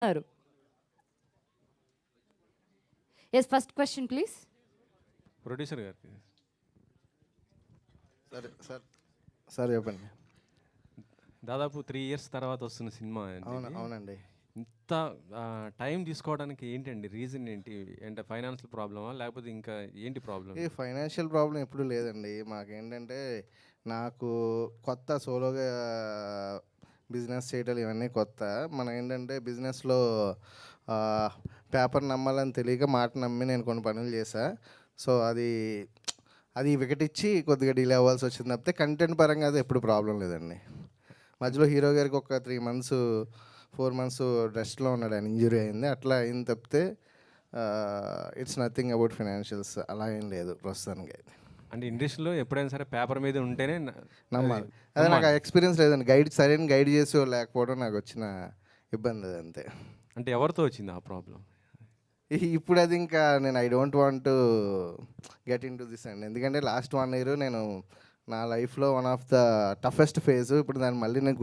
అన్నారు. Yes, first question please. Producer గారికి. సరే సార్ సార్ చెప్పండి. దాదాపు 3 years తర్వాత వస్తున్న సినిమా అవునండి. ఇంత టైం తీసుకోవడానికి ఏంటండి రీజన్ ఏంటి? అంటే ఫైనాన్షియల్ ప్రాబ్లమా లేకపోతే ఇంకా ఏంటి ప్రాబ్లం? ఈ ఫైనాన్షియల్ ప్రాబ్లం ఎప్పుడూ లేదండి. మాకేంటంటే నాకు కొత్త సోలోగా బిజినెస్ చేయడం ఇవన్నీ కొత్త. మనం ఏంటంటే బిజినెస్లో పేపర్ నమ్మాలని తెలియక మాట నమ్మి నేను కొన్ని పనులు చేశా. సో అది వికటిచ్చి కొద్దిగా డిలే అవ్వాల్సి వచ్చింది తప్పితే కంటెంట్ పరంగా అది ఎప్పుడు ప్రాబ్లం లేదండి. మధ్యలో హీరో గారికి ఒక 3 months 4 months రెస్ట్లో ఉన్నాడు, ఆయన ఇంజురీ అయింది. అట్లా అయింది తప్పితే ఇట్స్ నథింగ్ అబౌట్ ఫైనాన్షియల్స్, అలా ఏం లేదు ప్రస్తుతానికి అయితే. అంటే ఇండస్ట్రీలో ఎప్పుడైనా సరే పేపర్ మీద ఉంటేనే నమ్మాలి. అదే నాకు ఆ ఎక్స్పీరియన్స్ లేదండి. సరైన గైడ్ చేసి లేకపోవడం నాకు వచ్చిన ఇబ్బంది అది అంతే. అంటే ఎవరితో వచ్చింది ఆ ప్రాబ్లం? ఇప్పుడు అది ఇంకా నేను I don't want to get in to this అండి. ఎందుకంటే లాస్ట్ 1 year నేను నా లైఫ్లో one of the toughest phase. ఇప్పుడు దాన్ని మళ్ళీ నేను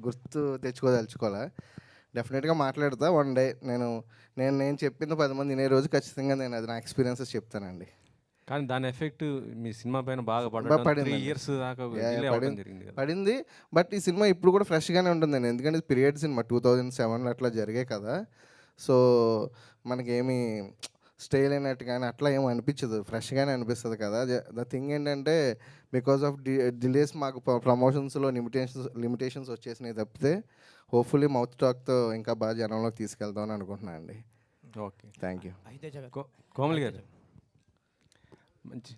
గుర్తు తెచ్చుకోదలుచుకోలే. డెఫినెట్గా మాట్లాడతా వన్ డే. నేను చెప్పింది 10 మంది వినే రోజు ఖచ్చితంగా నేను అది నా ఎక్స్పీరియన్సెస్ చెప్తానండి. కానీ దాని ఎఫెక్ట్ మీ సినిమా పైన బాగా పడింది. 3 years దాకా పడింది. బట్ ఈ సినిమా ఇప్పుడు కూడా ఫ్రెష్గానే ఉంటుందండి. ఎందుకంటే పీరియడ్ సినిమా 2007లో అట్లా జరిగాయి కదా. సో మనకేమి స్టే అయినట్టు కానీ అట్లా ఏమీ అనిపించదు, ఫ్రెష్గానే అనిపిస్తుంది కదా. ద థింగ్ ఏంటంటే బికాస్ ఆఫ్ డిలేస్ మాకు ప్రమోషన్స్లో లిమిటేషన్స్ వచ్చేసినాయి తప్పితే హోప్ఫుల్లీ మౌత్ టాక్తో ఇంకా బాగా జనంలోకి తీసుకెళ్తామని అనుకుంటున్నాను అండి. Okay, thank you. కోమలి గారు, మంచి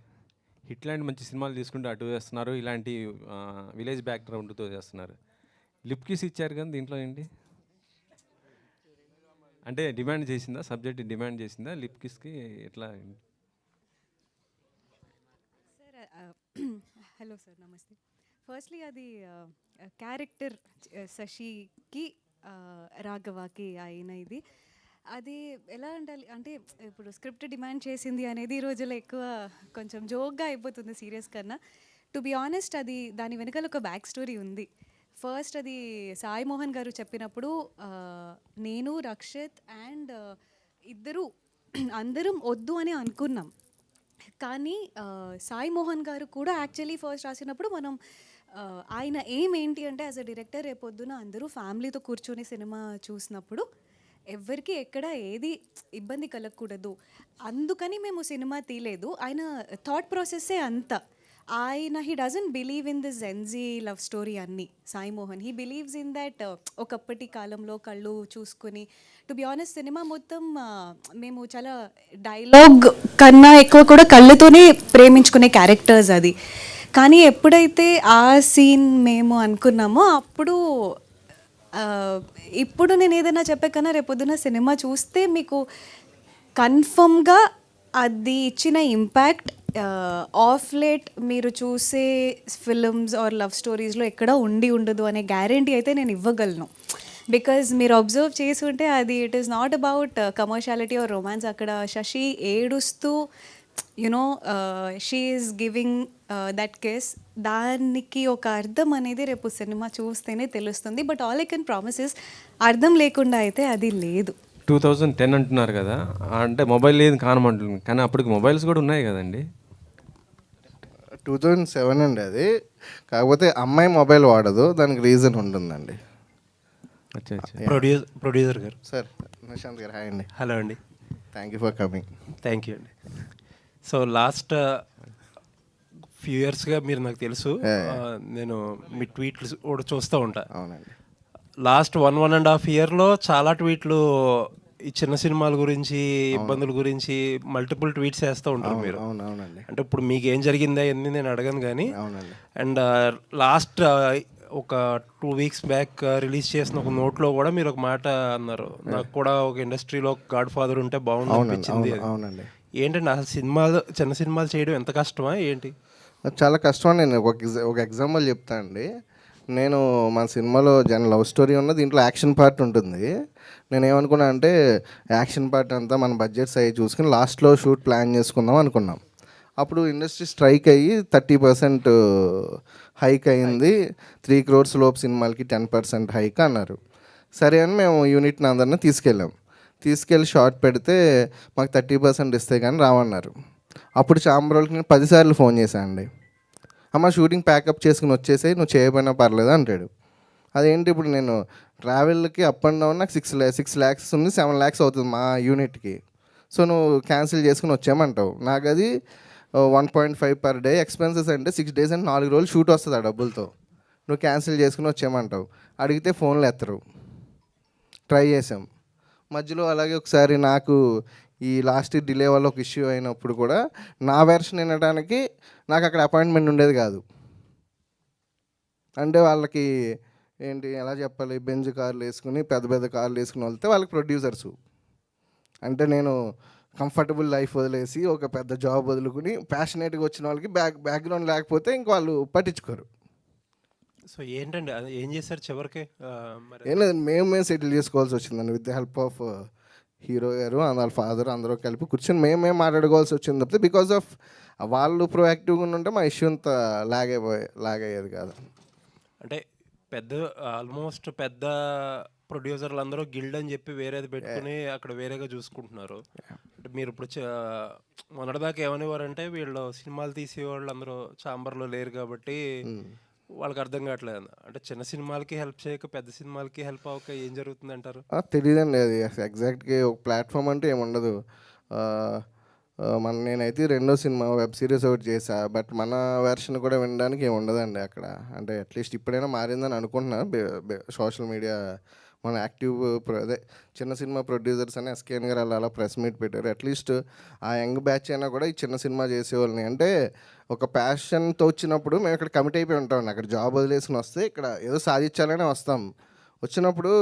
హిట్ లాంటి మంచి సినిమాలు తీసుకుంటూ అటు చేస్తున్నారు, ఇలాంటి విలేజ్ బ్యాక్గ్రౌండ్తో చేస్తున్నారు. లిప్ కిస్ ఇచ్చారు కానీ దీంట్లో ఏంటి అంటే డిమాండ్ చేసిందా? సబ్జెక్ట్ డిమాండ్ చేసిందా లిప్ కిస్కి? ఎట్లా? సార్ హలో సార్, నమస్తే. ఫస్ట్లీ అది క్యారెక్టర్ శశికి రాఘవకి అయిన ఇది అది ఎలా ఉండాలి అంటే ఇప్పుడు స్క్రిప్ట్ డిమాండ్ చేసింది అనేది ఈ రోజుల్లో ఎక్కువ కొంచెం జోక్గా అయిపోతుంది సీరియస్ కన్నా. టు బి ఆనెస్ట్ అది దాని వెనకాల ఒక బ్యాక్ స్టోరీ ఉంది. ఫస్ట్ అది సాయి మోహన్ గారు చెప్పినప్పుడు నేను రక్షిత్ అండ్ అందరం వద్దు అని అనుకున్నాం. కానీ సాయి మోహన్ గారు కూడా యాక్చువల్లీ ఫస్ట్ రాసినప్పుడు మనం ఆయన ఏంటి అంటే యాజ్ అ డైరెక్టర్ రేపొద్దున అందరూ ఫ్యామిలీతో కూర్చొని సినిమా చూసినప్పుడు ఎవరికి ఎక్కడ ఏది ఇబ్బంది కలగకూడదు, అందుకని మేము సినిమా తీయలేదు. ఆయన థాట్ ప్రాసెస్సే అంత. ఆయన he doesn't believe in this ఎన్జీ లవ్ స్టోరీ అన్నీ. Sai Mohan he believes in that ఒకప్పటి కాలంలో కళ్ళు చూసుకుని. టు బి ఆనెస్ట్ సినిమా మొత్తం మేము చాలా డైలాగ్ కన్నా ఎక్కువ కూడా కళ్ళతోనే ప్రేమించుకునే క్యారెక్టర్స్ అది. కానీ ఎప్పుడైతే ఆ సీన్ మేము అనుకున్నామో అప్పుడు ఇప్పుడు నేను ఏదైనా చెప్పే కన్నా రేపొద్దున సినిమా చూస్తే మీకు కన్ఫర్మ్గా అది ఇచ్చిన ఇంపాక్ట్ ఆఫ్ లేట్ మీరు చూసే ఫిల్మ్స్ ఆర్ లవ్ స్టోరీస్లో ఎక్కడ ఉండదు అనే గ్యారంటీ అయితే నేను ఇవ్వగలను. బికాజ్ మీరు అబ్జర్వ్ చేసి ఉంటే అది it is not about commerciality are romance. అక్కడ శశి ఏడుస్తూ you know she is giving that case, దానికి ఒక అర్థం అనేది రేపు సినిమా చూస్తేనే తెలుస్తుంది. But all I can promise is అర్థం లేకుండా అయితే అది లేదు. 2010 అంటున్నారు కదా, అంటే మొబైల్ లేదు కానమంటుంది, కానీ అప్పటికి మొబైల్స్ కూడా ఉన్నాయి కదండి. 2007 అండి అది. కాకపోతే అమ్మాయి మొబైల్ వాడదు, దానికి రీజన్ ఉంటుందండి. ప్రొడ్యూసర్ గారు. సార్ నిశాంత్ గారు, హాయ్ అండి. హలో అండి. Thank you for coming. Thank you అండి. సో లాస్ట్ ఫ్యూ ఇయర్స్గా మీరు నాకు తెలుసు, నేను మీ ట్వీట్లు కూడా చూస్తూ ఉంటా. అవునండి. లాస్ట్ 1.5 yearలో చాలా ట్వీట్లు ఈ చిన్న సినిమాల గురించి, ఇబ్బందుల గురించి మల్టిపుల్ ట్వీట్స్ వేస్తూ ఉంటారు మీరు. అవునండి. అంటే ఇప్పుడు మీకు ఏం జరిగిందా అని నేను అడగను కానీ, అవునండి. అండ్ లాస్ట్ ఒక 2 weeks బ్యాక్ రిలీజ్ చేసిన ఒక నోట్లో కూడా మీరు ఒక మాట అన్నారు, నాకు కూడా ఒక ఇండస్ట్రీలో గాడ్ ఫాదర్ ఉంటే బాగుంది అనిపించింది. అవునండి. ఏంటండి అసలు చిన్న సినిమాలు చేయడం ఎంత కష్టమా ఏంటి? చాలా కష్టం. నేను ఒక ఎగ్జాంపుల్ చెప్తా అండి. నేను మా సినిమాలో లవ్ స్టోరీ ఉన్న దీంట్లో యాక్షన్ పార్ట్ ఉంటుంది. నేను ఏమనుకున్నా అంటే యాక్షన్ పార్ట్ అంతా మన బడ్జెట్స్ అయ్యి చూసుకుని లాస్ట్లో షూట్ ప్లాన్ చేసుకుందాం అనుకున్నాం. అప్పుడు ఇండస్ట్రీ స్ట్రైక్ అయ్యి 30% హైక్ అయింది. 3 crores లోపు సినిమాలకి 10% హైక్ అన్నారు. సరే అని మేము యూనిట్ని అందరిని తీసుకెళ్ళి షార్ట్ పెడితే మాకు 30% ఇస్తే కానీ రావన్నారు. అప్పుడు చాంబరోళ్ళకి నేను 10 సార్లు ఫోన్ చేశాను అండి. అమ్మ షూటింగ్ ప్యాకప్ చేసుకుని వచ్చేసి నువ్వు చేయకపోయినా పర్లేదు అంటాడు. అదేంటి ఇప్పుడు నేను ట్రావెల్కి అప్ అండ్ డౌన్ నాకు 6 lakhs ఉంది, 7 lakhs అవుతుంది మా యూనిట్కి. సో నువ్వు క్యాన్సిల్ చేసుకుని వచ్చామంటావు. నాకు అది 1.5 per day ఎక్స్పెన్సెస్ అంటే 6 days అంటే 4 రోజులు షూట్ వస్తుంది ఆ డబ్బులతో. నువ్వు క్యాన్సిల్ చేసుకుని వచ్చామంటావు. అడిగితే ఫోన్లు ఎత్తరు. ట్రై చేసాం. మధ్యలో అలాగే ఒకసారి నాకు ఈ లాస్ట్ డిలే వల్ల ఒక ఇష్యూ అయినప్పుడు కూడా నా వెర్షన్ వినడానికి నాకు అక్కడ అపాయింట్మెంట్ ఉండేది కాదు. అంటే వాళ్ళకి ఏంటి ఎలా చెప్పాలి, బెంజ్ కార్లు వేసుకుని పెద్ద కార్లు వేసుకుని వెళ్తే వాళ్ళకి ప్రొడ్యూసర్సు. అంటే నేను కంఫర్టబుల్ లైఫ్ వదిలేసి ఒక పెద్ద జాబ్ వదులుకుని ప్యాషనేట్గా వచ్చిన వాళ్ళకి బ్యాక్గ్రౌండ్ లేకపోతే ఇంక వాళ్ళు పట్టించుకోరు. సో ఏంటండి అది ఏం చేశారు చివరికి? మరి ఏం లేదు, మేము సెటిల్ చేసుకోవాల్సి వచ్చిందండి with the help of hero గారు అండ్ వాళ్ళ ఫాదర్ అందరూ కలిపి కూర్చొని మేము మాట్లాడుకోవాల్సి వచ్చింది తప్పితే బికాస్ ఆఫ్ వాళ్ళు ప్రొయాక్టివ్గా ఉంటే మా ఇష్యూ అంత లాగ్ అయ్యేది కాదు. అంటే ఆల్మోస్ట్ పెద్ద ప్రొడ్యూసర్లు అందరూ గిల్డ్ అని చెప్పి వేరేది పెట్టుకుని అక్కడ వేరేగా చూసుకుంటున్నారు. అంటే మీరు ఇప్పుడు మొన్నటిదాకా ఏమనేవారంటే వీళ్ళు సినిమాలు తీసేవాళ్ళు అందరూ చాంబర్లో లేరు కాబట్టి వాళ్ళకి అర్థం కావట్లేదు. అంటే చిన్న సినిమాలకి హెల్ప్ చేయక పెద్ద సినిమాలకి హెల్ప్ అవ్వక ఏం జరుగుతుంది అంటారు? తెలియదండి, అది ఎగ్జాక్ట్గా ఒక ప్లాట్ఫామ్ అంటే ఏముండదు. నేనైతే 2వ సినిమా వెబ్ సిరీస్ ఒకటి చేశా, బట్ మన వెర్షన్ కూడా వినడానికి ఏమి ఉండదండి అక్కడ. అంటే అట్లీస్ట్ ఇప్పుడైనా మారిందని అనుకుంటున్నా. సోషల్ మీడియా మన యాక్టివ్ అదే చిన్న సినిమా ప్రొడ్యూసర్స్ అని ఎస్కేఎన్ గారు అలా ప్రెస్ మీట్ పెట్టారు. అట్లీస్ట్ ఆ యంగ్ బ్యాచ్ అయినా కూడా ఈ చిన్న సినిమా చేసేవాళ్ళని అంటే ఒక ప్యాషన్తో వచ్చినప్పుడు మేము ఇక్కడ కమిట్ అయిపోయి ఉంటాం. అక్కడ జాబ్ వదిలేసుకుని వస్తే ఇక్కడ ఏదో సాధించాలనే వస్తాం. వచ్చినప్పుడు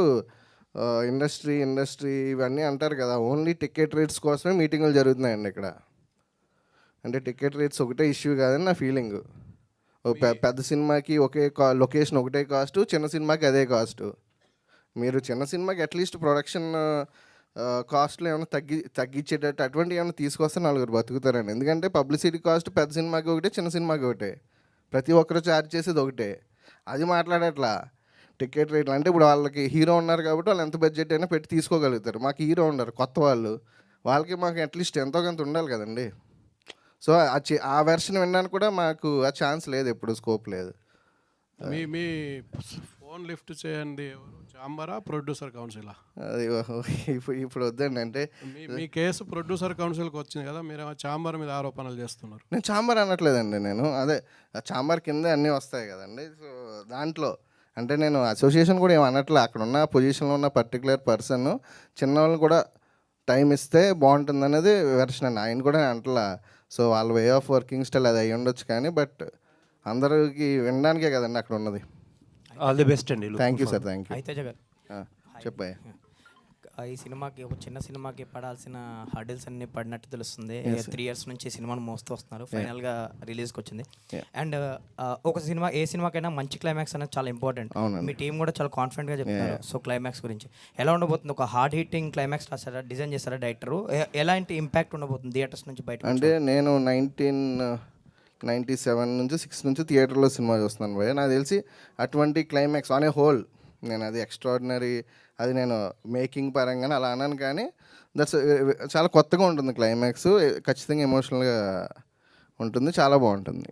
ఇండస్ట్రీ ఇవన్నీ అంటారు కదా, ఓన్లీ టికెట్ రేట్స్ కోసమే మీటింగులు జరుగుతున్నాయండి ఇక్కడ. అంటే టికెట్ రేట్స్ ఒకటే ఇష్యూ కాదని నా ఫీలింగ్. పెద్ద సినిమాకి ఒకే లొకేషన్ ఒకటే కాస్ట్, చిన్న సినిమాకి అదే కాస్ట్. మీరు చిన్న సినిమాకి అట్లీస్ట్ ప్రొడక్షన్ కాస్ట్లో ఏమైనా తగ్గించేటట్టు అటువంటి ఏమైనా తీసుకొస్తే నలుగురు బతుకుతారండి. ఎందుకంటే పబ్లిసిటీ కాస్ట్ పెద్ద సినిమాకి ఒకటే, చిన్న సినిమాకి ఒకటే, ప్రతి ఒక్కరు ఛార్జ్ చేసేది ఒకటే. అది మాట్లాడట్లా టికెట్ రేట్లు. అంటే ఇప్పుడు వాళ్ళకి హీరో ఉన్నారు కాబట్టి వాళ్ళు ఎంత బడ్జెట్ అయినా పెట్టి తీసుకోగలుగుతారు. మాకు హీరో ఉన్నారు కొత్త వాళ్ళకి మాకు అట్లీస్ట్ ఎంతో కొంత ఉండాలి కదండి. సో ఆ వెర్షన్ వినడానికి కూడా మాకు ఆ ఛాన్స్ లేదు, ఎప్పుడు స్కోప్ లేదు. మీ ఫోన్ లిఫ్ట్ చేయండి. ఎవరు, చాంబరా ప్రొడ్యూసర్ కౌన్సిలా? అది ఇప్పుడు వద్దండి. అంటే మీ కేసు ప్రొడ్యూసర్ కౌన్సిల్కి వచ్చింది కదా, మీరు చాంబర్ మీద ఆరోపణలు చేస్తున్నారు. నేను చాంబర్ అనట్లేదండి. నేను అదే చాంబర్ కింద అన్నీ వస్తాయి కదండి. సో దాంట్లో అంటే నేను అసోసియేషన్ కూడా ఏమి అనట్లే. అక్కడ ఉన్న పొజిషన్లో ఉన్న పర్టికులర్ పర్సన్ చిన్నవాళ్ళు కూడా టైం ఇస్తే బాగుంటుంది అనేది వెర్షన్ అండి. ఆయన కూడా అంటలా. సో వాళ్ళ వే ఆఫ్ వర్కింగ్ స్టైల్ అది అయ్యి ఉండొచ్చు కానీ బట్ అందరికి వినడానికే కదండి అక్కడ ఉన్నది. ఆల్ ది బెస్ట్ అండి. Thank you sir. Thank you. అయితే జగన్ చెప్పాయి. ఈ సినిమాకి ఒక చిన్న సినిమాకి పడాల్సిన హర్డిల్స్ అన్ని పడినట్టు తెలుస్తుంది. 3 years నుంచి సినిమాను మోస్తూ వస్తున్నారు, ఫైనల్గా రిలీజ్కి వచ్చింది. అండ్ ఒక సినిమా ఏ సినిమాకైనా మంచి క్లైమాక్స్ అనేది చాలా ఇంపార్టెంట్. మీ టీం కూడా చాలా కాన్ఫిడెంట్గా చెప్తున్నారు. సో క్లైమాక్స్ గురించి ఎలా ఉండబోతుంది? ఒక హార్డ్ హిట్టింగ్ క్లైమాక్స్ రాసారా, డిజైన్ చేస్తారా డైరెక్టరు? ఎలాంటి ఇంపాక్ట్ ఉండబోతుంది థియేటర్స్ నుంచి బయట? అంటే నేను 1997 నుంచి 6 నుంచి థియేటర్లో సినిమా చూస్తున్నాను భయ్య. నాకు తెలిసి అటువంటి క్లైమాక్స్ ఆన్ ఏ హోల్, నేను అది ఎక్స్ట్రాడినరీ అది నేను మేకింగ్ పరంగానే అలా అన్నాను కానీ దట్స్ చాలా కొత్తగా ఉంటుంది క్లైమాక్స్. ఖచ్చితంగా ఎమోషనల్గా ఉంటుంది, చాలా బాగుంటుంది.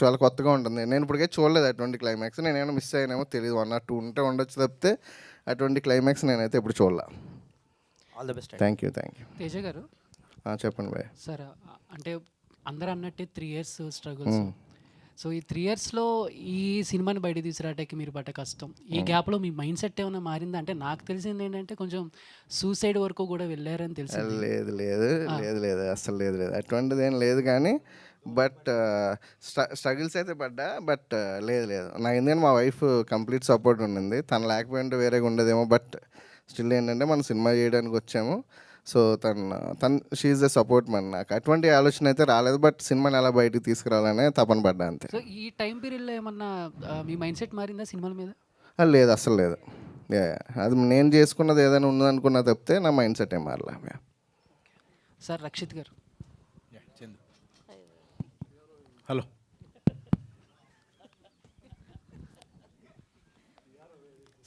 చాలా కొత్తగా ఉంటుంది. నేను ఇప్పటికే చూడలేదు అటువంటి క్లైమాక్స్. నేనేమైనా మిస్ అయ్యానేమో తెలియదు, 1 or 2 ఉంటే ఉండొచ్చు తప్పితే అటువంటి క్లైమాక్స్ నేనైతే ఇప్పుడు చూడలే. All the best. Thank you. Teja గారు చెప్పండి భయ్య. సార్, అంటే అందరూ అన్నట్టే 3 years స్ట్రగుల్స్. సో ఈ 3 yearsలో ఈ సినిమాని బయట తీసుకురావడానికి మీరు పడ్డ కష్టం, ఈ గ్యాప్లో మీ మైండ్ సెట్ ఏమైనా మారిందా? అంటే నాకు తెలిసింది ఏంటంటే కొంచెం సూసైడ్ వరకు కూడా వెళ్ళారని తెలిసి. లేదు అసలు లేదు అటువంటిది ఏం లేదు కానీ బట్ స్ట్రగుల్స్ అయితే పడ్డా. బట్ లేదు నా ఎందుకంటే మా వైఫ్ కంప్లీట్ సపోర్ట్ ఉండింది. తను లేకపోయింటే వేరేగా ఉండదేమో. బట్ స్టిల్ ఏంటంటే మనం సినిమా చేయడానికి వచ్చాము. సో తను షీఈ్ ద సపోర్ట్ మన. నాకు అటువంటి ఆలోచన అయితే రాలేదు. బట్ సినిమాని ఎలా బయటకు తీసుకురావాలనే తపన పడ్డా అంతే. సో ఈ టైం పీరియడ్లో ఏమన్నా మీ మైండ్ సెట్ మారిందా సినిమాల మీద? లేదు అసలు లేదు. అది నేను చేసుకున్నది ఏదైనా ఉన్నదనుకున్నా తప్పితే నా మైండ్ సెట్ ఏం మారలే. సార్ రక్షిత్ గారు. హలో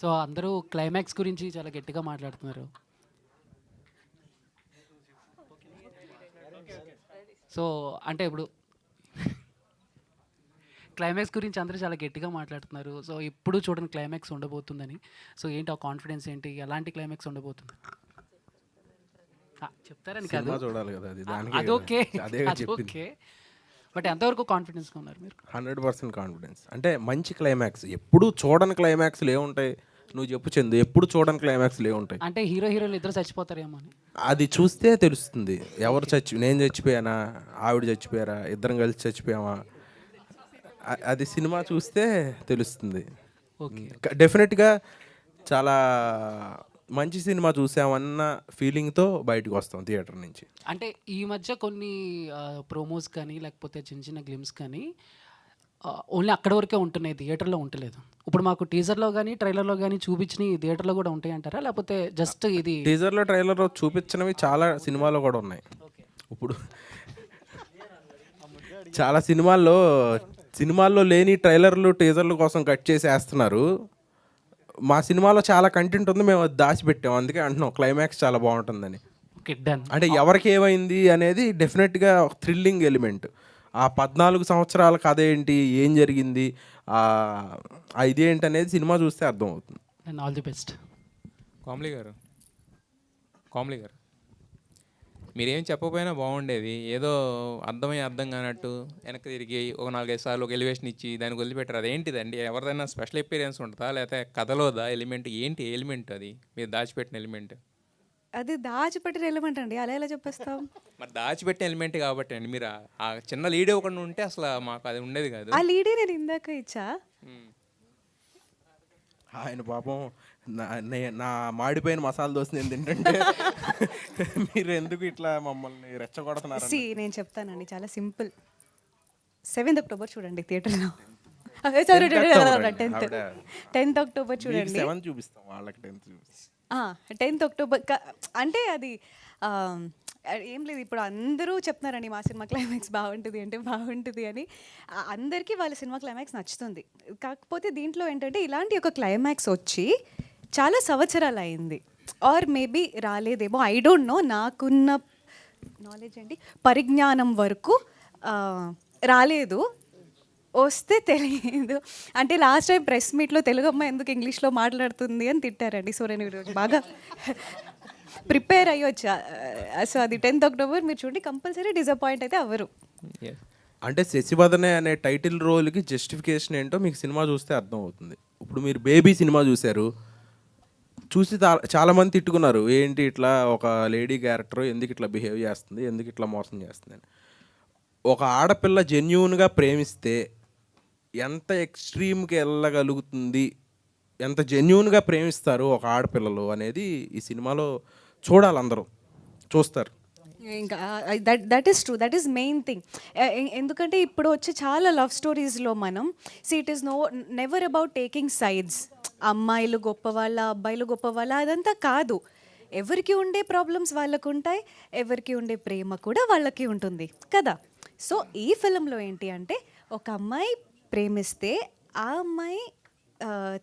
సో అందరూ క్లైమాక్స్ గురించి చాలా గట్టిగా మాట్లాడుతున్నారు. సో అంటే ఇప్పుడు క్లైమాక్స్ గురించి అందరూ చాలా గట్టిగా మాట్లాడుతున్నారు. సో ఇప్పుడు చూడండి క్లైమాక్స్ ఉండబోతుందని. సో ఏంటి ఆ కాన్ఫిడెన్స్ ఏంటి? ఎలాంటి క్లైమాక్స్ ఉండబోతుంది? చెప్తారని కాదు, సినిమా చూడాలి కదా, అది దానికి అదొకే, అదే చెప్పింది. అదొకే. బట్ ఎంతవరకు కాన్ఫిడెన్స్గా ఉన్నారు మీరు? 100% కాన్ఫిడెన్స్. అంటే మంచి క్లైమాక్స్, ఎప్పుడు చూడని క్లైమాక్స్లు ఏముంటాయి నువ్వు చెప్పు చందు, ఎప్పుడు చూడని క్లైమాక్స్లు ఏముంటాయి? అంటే హీరోలు ఇద్దరు చచ్చిపోతారేమో అని. అది చూస్తే తెలుస్తుంది ఎవరు నేను చచ్చిపోయానా, ఆవిడ చచ్చిపోయారా, ఇద్దరం కలిసి చచ్చిపోయామా, అది సినిమా చూస్తే తెలుస్తుంది. ఓకే. డెఫినెట్గా చాలా మంచి సినిమా చూసామన్న ఫీలింగ్తో బయటకు వస్తాం థియేటర్ నుంచి. అంటే ఈ మధ్య కొన్ని ప్రోమోస్ కానీ లేకపోతే చిన్న చిన్న గ్లిమ్స్ కానీ ఓన్లీ అక్కడ వరకే ఉంటున్నాయి, థియేటర్లో ఉండలేదు. ఇప్పుడు మాకు టీజర్లో కానీ ట్రైలర్లో కానీ చూపించిన థియేటర్లో కూడా ఉంటాయి అంటారా, లేకపోతే జస్ట్ ఇది టీజర్లో ట్రైలర్లో చూపించినవి చాలా సినిమాలో కూడా ఉన్నాయి. ఇప్పుడు చాలా సినిమాల్లో లేని ట్రైలర్లు టీజర్ల కోసం కట్ చేసి వేస్తున్నారు. మా సినిమాలో చాలా కంటెంట్ ఉంది, మేము అది దాచిపెట్టాం, అందుకే అంటున్నాం క్లైమాక్స్ చాలా బాగుంటుందని. Okay, done. అంటే ఎవరికి ఏమైంది అనేది డెఫినెట్గా థ్రిల్లింగ్ ఎలిమెంట్. ఆ 14 సంవత్సరాల కథ ఏంటి, ఏం జరిగింది, ఇదేంటి అనేది సినిమా చూస్తే అర్థమవుతుంది. And all the best. Kamli గారు మీరేం చెప్పకపోయినా బాగుండేది. ఏదో అర్థం కానట్టు వెనక్కి తిరిగి ఒక 4-5 సార్లు ఒక ఎలివేషన్ ఇచ్చి దానికి వదిలిపెట్టారు. అదేంటిదండి? ఎవరిదైనా స్పెషల్ ఎక్స్పీరియన్స్ ఉంటుందా, లేకపోతే కథలోదా ఎలిమెంట్? ఏంటి ఎలిమెంట్ అది మీరు దాచిపెట్టిన ఎలిమెంట్? అది దాచిపెట్టిన ఎలిమెంట్ అండి, అలా ఎలా చెప్పేస్తాం? మరి దాచిపెట్టిన ఎలిమెంట్ కాబట్టి అండి, మీరు ఆ చిన్న లీడ్ ఇవ్వకుండా ఉంటే అసలు మాకు అది ఉండేది కాదు. ఆ లీడే నేను ఇందాక ఇచ్చా. ఆయన పాపం నా మాడిపోయిన మసాలా దోశ నేను తింటుంటే మీరు ఎందుకు ఇట్లా మమ్మల్ని రెచ్చగొడుతున్నారు? నేను చెప్తానండి, చాలా సింపుల్. 7th అక్టోబర్ చూడండి థియేటర్లో. సారీ, 10th అక్టోబర్ చూడండి. 7 చూపిస్తాం, వాళ్ళకి 10th చూపిస్తాం. 10th అక్టోబర్ అంటే అది ఏం లేదు. ఇప్పుడు అందరూ చెప్తున్నారండి మా సినిమా క్లైమాక్స్ బాగుంటుంది అంటే బాగుంటుంది అని. అందరికీ వాళ్ళ సినిమా క్లైమాక్స్ నచ్చుతుంది. కాకపోతే దీంట్లో ఏంటంటే ఇలాంటి ఒక క్లైమాక్స్ వచ్చి చాలా సంవత్సరాలు అయింది, ఆర్ మేబీ రాలేదేమో, ఐ డోంట్ నో. నాకున్న నాలెడ్జ్ ఏంటి, పరిజ్ఞానం వరకు రాలేదు, వస్తే తెలియదు. అంటే లాస్ట్ టైం ప్రెస్ మీట్లో తెలుగు అమ్మాయి ఎందుకు ఇంగ్లీష్లో మాట్లాడుతుంది అని తిట్టారండి. సో నేను ఈరోజు బాగా ప్రిపేర్ అయ్యి వచ్చా. సో అది 10th అక్టోబర్ మీరు చూడండి, కంపల్సరీ డిసప్పాయింట్ అయితే అవ్వరు. అంటే శశివదనే అనే టైటిల్ రోల్కి జస్టిఫికేషన్ ఏంటో మీకు సినిమా చూస్తే అర్థమవుతుంది. ఇప్పుడు మీరు బేబీ సినిమా చూసి చాలామంది తిట్టుకున్నారు, ఏంటి ఇట్లా ఒక లేడీ క్యారెక్టర్ ఎందుకు ఇట్లా బిహేవ్ చేస్తుంది, ఎందుకు ఇట్లా మోసం చేస్తుంది అని. ఒక ఆడపిల్ల జెన్యూన్గా ప్రేమిస్తే ఎంత ఎక్స్ట్రీమ్కి వెళ్ళగలుగుతుంది, ఎంత జెన్యూన్గా ప్రేమిస్తారు ఒక ఆడపిల్లలు అనేది ఈ సినిమాలో చూడాలి, అందరూ చూస్తారు. ఇంకా that is true, that is main thing. ఎందుకంటే ఇప్పుడు వచ్చే చాలా లవ్ స్టోరీస్లో మనం it is never about taking sides. అమ్మాయిలు గొప్పవాళ్ళ, అబ్బాయిలు గొప్పవాళ్ళ, అదంతా కాదు. ఎవరికి ఉండే ప్రాబ్లమ్స్ వాళ్ళకు ఉంటాయి, ఎవరికి ఉండే ప్రేమ కూడా వాళ్ళకి ఉంటుంది కదా. సో ఈ ఫిలంలో ఏంటి అంటే ఒక అమ్మాయి ప్రేమిస్తే ఆ అమ్మాయి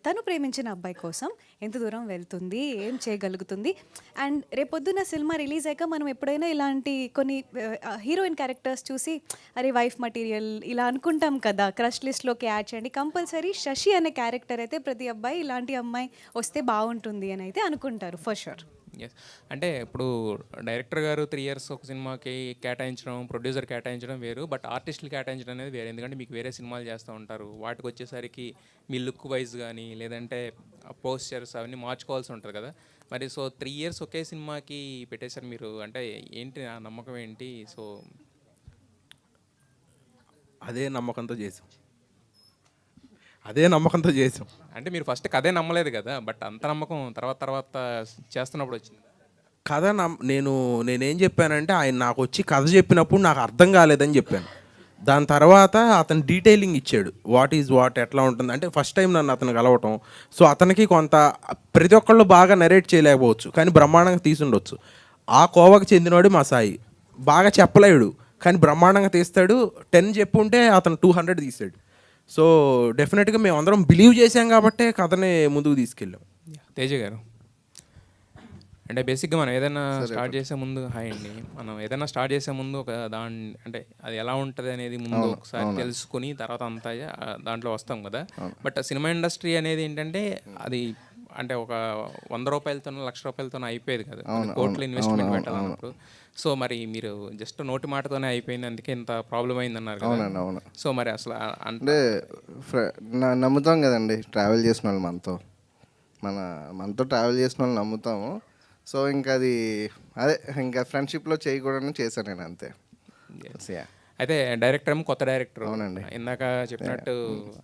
తను ప్రేమించిన అబ్బాయి కోసం ఎంత దూరం వెళ్తుంది, ఏం చేయగలుగుతుంది. అండ్ రేపొద్దున సినిమా రిలీజ్ అయ్యాక మనం ఎప్పుడైనా ఇలాంటి కొన్ని హీరోయిన్ క్యారెక్టర్స్ చూసి అరే వైఫ్ మటీరియల్ ఇలా అనుకుంటాం కదా, క్రష్ లిస్ట్లోకి యాడ్ చేయండి. కంపల్సరీ శశి అనే క్యారెక్టర్ అయితే ప్రతి అబ్బాయి ఇలాంటి అమ్మాయి వస్తే బాగుంటుంది అని అయితే అనుకుంటారు ఫర్ షూర్. ఎస్, అంటే ఇప్పుడు డైరెక్టర్ గారు 3 years ఒక సినిమాకి కేటాయించడం, ప్రొడ్యూసర్ కేటాయించడం వేరు, బట్ ఆర్టిస్టులు కేటాయించడం అనేది వేరే. ఎందుకంటే మీకు వేరే సినిమాలు చేస్తూ ఉంటారు, వాటికి వచ్చేసరికి మీ లుక్ వైజ్ కానీ లేదంటే పోస్చర్స్ అవన్నీ మార్చుకోవాల్సి ఉంటుంది కదా. మరి సో 3 years ఒకే సినిమాకి పెట్టేశారు మీరు, అంటే ఏంటి ఆ నమ్మకం ఏంటి? సో అదే నమ్మకంతో చేసాం. అంటే మీరు ఫస్ట్ కథే నమ్మలేదు కదా, బట్ అంత నమ్మకం తర్వాత చేస్తున్నప్పుడు వచ్చింది. కథ నేనేం చెప్పానంటే ఆయన నాకు వచ్చి కథ చెప్పినప్పుడు నాకు అర్థం కాలేదని చెప్పాను. దాని తర్వాత అతను డీటెయిలింగ్ ఇచ్చాడు, వాట్ ఈజ్ వాట్, ఎట్లా ఉంటుంది. అంటే ఫస్ట్ టైం నన్ను అతను కలవటం, సో అతనికి కొంత ప్రతి ఒక్కళ్ళు బాగా నరేట్ చేయలేకపోవచ్చు, కానీ బ్రహ్మాండంగా తీసుండొచ్చు. ఆ కోవకు చెందినవాడు మా సాయి. బాగా చెప్పలేడు కానీ బ్రహ్మాండంగా తీస్తాడు. 10 చెప్పుంటే అతను 200 తీసాడు. సో డెఫినెట్గా మేము అందరం బిలీవ్ చేసాం కాబట్టే కథని ముందుకు తీసుకెళ్ళాం. తేజ గారు, అంటే బేసిక్గా మనం ఏదైనా స్టార్ట్ చేసే ముందు, హాయ్ అండి, మనం ఏదైనా స్టార్ట్ చేసే ముందు ఒక అంటే అది ఎలా ఉంటుంది అనేది ముందు ఒకసారి తెలుసుకుని తర్వాత అంతా దాంట్లో వస్తాం కదా. బట్ సినిమా ఇండస్ట్రీ అనేది ఏంటంటే అది అంటే ఒక 100 రూపాయలతోనో 1,00,000 రూపాయలతోనో అయిపోయేది కదా, కోట్లు ఇన్వెస్ట్మెంట్ పెట్టాలన్నప్పుడు. సో మరి మీరు జస్ట్ నోటి మాటతోనే అయిపోయింది, అందుకే ఇంత ప్రాబ్లం అయింది అన్నారు కదా. అవును. సో మరి అసలు అంటే నమ్ముతాం కదండి, ట్రావెల్ చేసిన వాళ్ళు మనతో ట్రావెల్ చేసిన వాళ్ళు నమ్ముతాము. సో ఇంకా అదే ఇంకా ఫ్రెండ్షిప్లో చేయకూడదని చేశాను నేను, అంతే. అయితే డైరెక్టర్ ఏమో కొత్త డైరెక్టర్. అవునండి. ఇందాక చెప్పినట్టు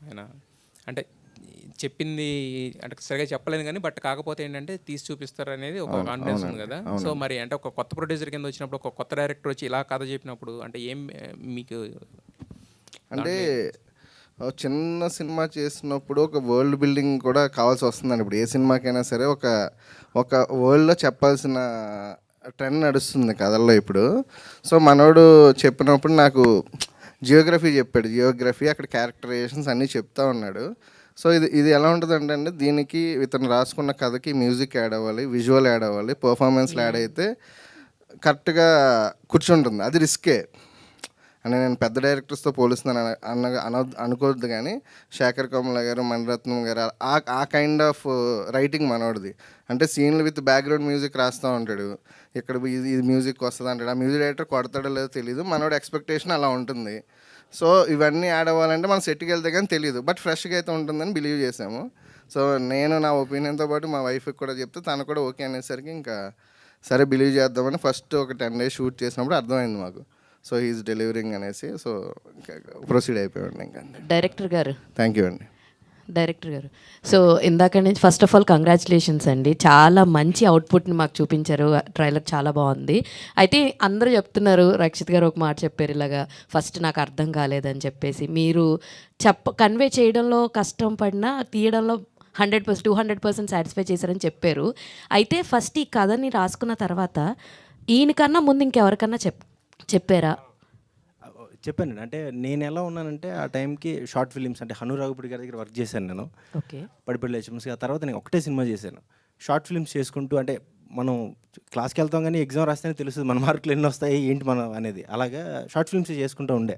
ఆయన అంటే చెప్పింది అంటే సరిగా చెప్పలేదు కానీ, బట్ కాకపోతే ఏంటంటే తీసి చూపిస్తారు అనేది ఒక కాన్ఫిడెన్స్ ఉంది కదా. సో మరి అంటే ఒక కొత్త ప్రొడ్యూసర్ కింద వచ్చినప్పుడు, ఒక కొత్త డైరెక్టర్ వచ్చి ఇలా కథ చెప్పినప్పుడు అంటే ఏం మీకు అంటే చిన్న సినిమా చేసినప్పుడు ఒక వరల్డ్ బిల్డింగ్ కూడా కావాల్సి వస్తుందండి. ఇప్పుడు ఏ సినిమాకైనా సరే ఒక వరల్డ్లో చెప్పాల్సిన ట్రెండ్ నడుస్తుంది కథల్లో ఇప్పుడు. సో మనోడు చెప్పినప్పుడు నాకు జియోగ్రఫీ చెప్పాడు, అక్కడ క్యారెక్టరైజేషన్స్ అన్నీ చెప్తా ఉన్నాడు. సో ఇది ఎలా ఉంటుందంటే అండి, దీనికి ఇతను రాసుకున్న కథకి మ్యూజిక్ యాడ్ అవ్వాలి, విజువల్ యాడ్ అవ్వాలి, పర్ఫార్మెన్స్లు యాడ్ అయితే కరెక్ట్గా కూర్చుంటుంది. అది రిస్కే అని నేను పెద్ద డైరెక్టర్స్తో పోలుస్తున్నాను అనుకోవద్దు కానీ, శేఖర్ కమల గారు, మణిరత్నం గారు ఆ కైండ్ ఆఫ్ రైటింగ్ మనోడిది. అంటే సీన్లు విత్ బ్యాక్గ్రౌండ్ మ్యూజిక్ రాస్తూ ఉంటాడు, ఇక్కడ ఇది మ్యూజిక్ వస్తుంది అంటాడు. ఆ మ్యూజిక్ డైరెక్టర్ కొడతాడో లేదో తెలియదు, మనోడి ఎక్స్పెక్టేషన్ అలా ఉంటుంది. సో ఇవన్నీ యాడ్ అవ్వాలంటే మనం సెట్కి వెళ్తే కానీ తెలియదు, బట్ ఫ్రెష్గా అయితే ఉంటుందని బిలీవ్ చేసాము. సో నేను నా ఒపీనియన్తో పాటు మా వైఫ్కి కూడా చెప్తే తను కూడా ఓకే అనేసరికి ఇంకా సరే బిలీవ్ చేద్దామని ఫస్ట్ ఒక 10 days షూట్ చేసినప్పుడు అర్థమైంది మాకు. సో హీఈస్ డెలివరింగ్ అనేసి సో ప్రొసీడ్ అయిపోయాడు ఇంకా. డైరెక్టర్ గారు, థ్యాంక్ యూ అండి. డైరెక్టర్ గారు, సో ఇందాక నుంచి ఫస్ట్ ఆఫ్ ఆల్ కంగ్రాచులేషన్స్ అండి, చాలా మంచి అవుట్పుట్ని మాకు చూపించారు, ట్రైలర్ చాలా బాగుంది. అయితే అందరూ చెప్తున్నారు, రక్షిత్ గారు ఒక మాట చెప్పారు ఇలాగా, ఫస్ట్ నాకు అర్థం కాలేదని చెప్పేసి. మీరు కన్వే చేయడంలో కష్టం పడినా తీయడంలో 100% 200% సాటిస్ఫై చేశారని చెప్పారు. అయితే ఫస్ట్ ఈ కథని రాసుకున్న తర్వాత ఈయనకన్నా ముందు ఇంకెవరికన్నా చెప్పారా? చెప్పానండి. అంటే నేను ఎలా ఉన్నానంటే ఆ టైంకి షార్ట్ ఫిలిమ్స్ అంటే హను రాఘుపూడి గారి దగ్గర వర్క్ చేశాను నేను. ఓకే. పడిపల్లి హెచ్ఎంసీ. ఆ తర్వాత నేను ఒకటే సినిమా చేశాను. షార్ట్ ఫిల్మ్స్ చేసుకుంటూ అంటే మనం క్లాస్కి వెళ్తాం కానీ ఎగ్జామ్ రాస్తేనే తెలుస్తుంది మన మార్కులు ఎన్ని వస్తాయి ఏంటి మనం అనేది. అలాగా షార్ట్ ఫిల్మ్స్ చేసుకుంటూ ఉండే.